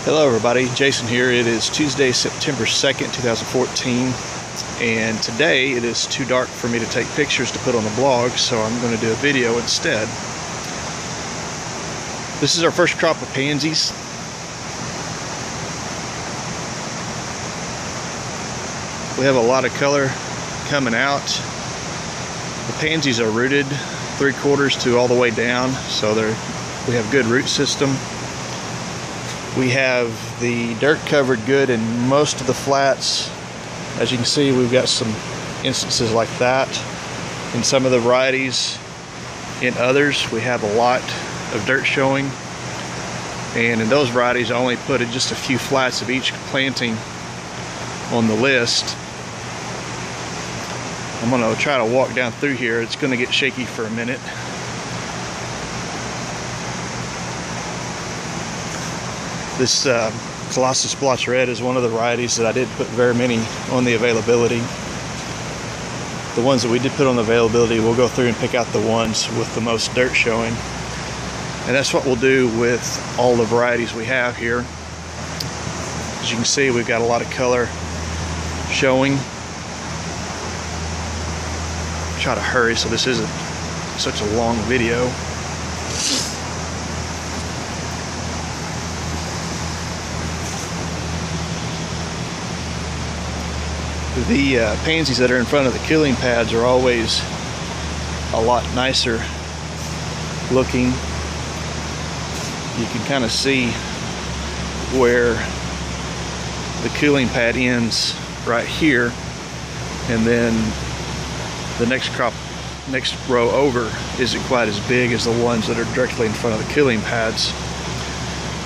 Hello everybody, Jason here. It is Tuesday, September 2nd, 2014, and today it is too dark for me to take pictures to put on the blog, so I'm going to do a video instead. This is our first crop of pansies. We have a lot of color coming out. The pansies are rooted 3/4 to all the way down, so we have good root system. We have the dirt covered good in most of the flats. As you can see, we've got some instances like that in some of the varieties. In others, we have a lot of dirt showing, and in those varieties I only put just a few flats of each planting on the list. I'm going to try to walk down through here. It's going to get shaky for a minute. This Colossus Blotch Red is one of the varieties that I did put very many on the availability. The ones that we did put on the availability, we'll go through and pick out the ones with the most dirt showing. And that's what we'll do with all the varieties we have here. As you can see, we've got a lot of color showing. Try to hurry so this isn't such a long video. The pansies that are in front of the killing pads are always a lot nicer looking. You can kind of see where the cooling pad ends right here, and then the next row over isn't quite as big as the ones that are directly in front of the killing pads.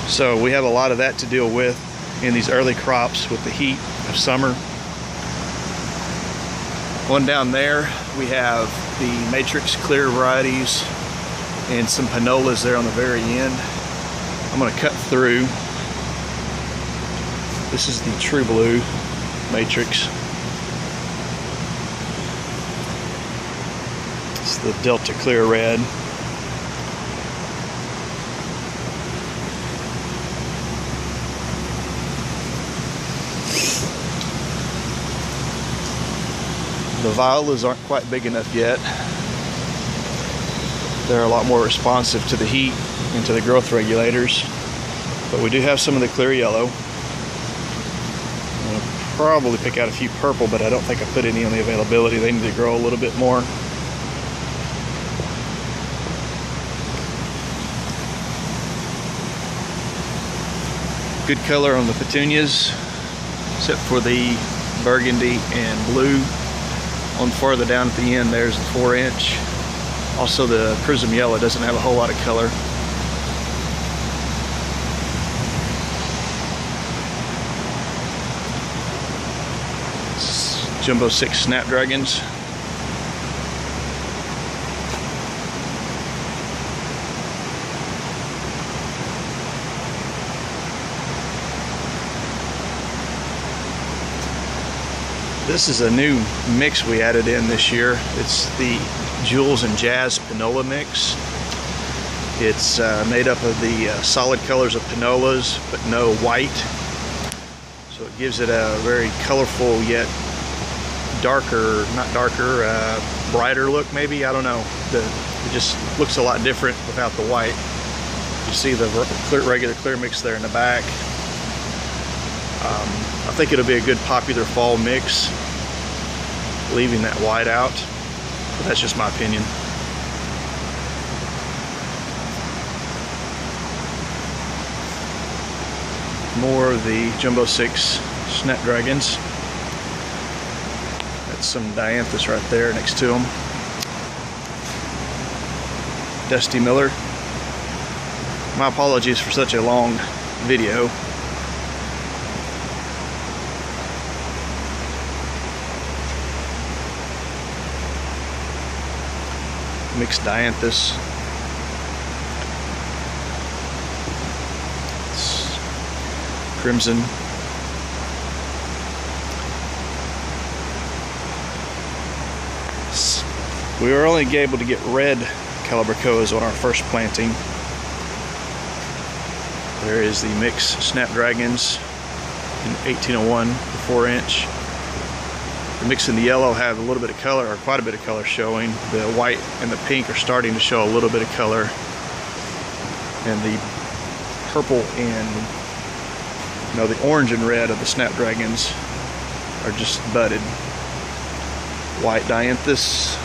So we have a lot of that to deal with in these early crops with the heat of summer. One down there, we have the matrix clear varieties and some panolas there on the very end. I'm going to cut through. This is the True Blue matrix. It's the Delta Clear Red. The Violas aren't quite big enough yet. They're a lot more responsive to the heat and to the growth regulators. But we do have some of the clear yellow. I'm going to probably pick out a few purple, but I don't think I put any on the availability. They need to grow a little bit more. Good color on the petunias, except for the burgundy and blue. On farther down at the end, there's the 4-inch. Also, the prism yellow doesn't have a whole lot of color. Jumbo 6 Snapdragons. This is a new mix we added in this year. It's the Jules and Jazz Panola mix. It's made up of the solid colors of panolas, but no white. So it gives it a very colorful yet brighter look maybe, I don't know. It just looks a lot different without the white. You see the regular clear mix there in the back. I think it'll be a good popular fall mix, leaving that white out, but that's just my opinion. More of the Jumbo 6 Snapdragons. That's some dianthus right there next to them. Dusty Miller. My apologies for such a long video. Mixed dianthus. It's crimson. We were only able to get red calibrachoas on our first planting. There is the mixed Snapdragons in 1801, the 4-inch. The mix and the yellow have a little bit of color, or quite a bit of color showing. The white and the pink are starting to show a little bit of color. And the purple and the orange and red of the Snapdragons are just budded. White dianthus.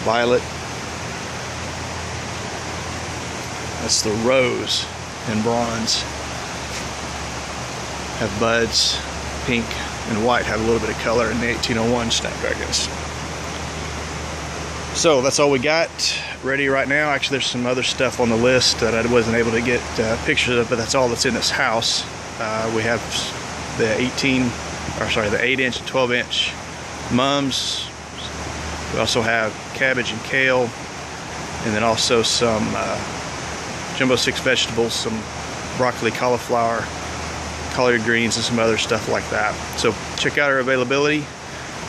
Violet. That's the rose and bronze. Have buds. Pink and white have a little bit of color in the 1801 Snapdragons. So that's all we got ready right now. Actually, there's some other stuff on the list that I wasn't able to get pictures of, but that's all that's in this house. We have the 8-inch and 12-inch mums. We also have cabbage and kale, and then also some jumbo 6 vegetables, some broccoli, cauliflower, collard greens, and some other stuff like that. So check out our availability,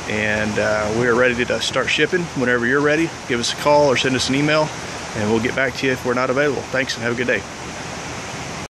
and we are ready to start shipping. Whenever you're ready, give us a call or send us an email, and we'll get back to you if we're not available. Thanks, and have a good day.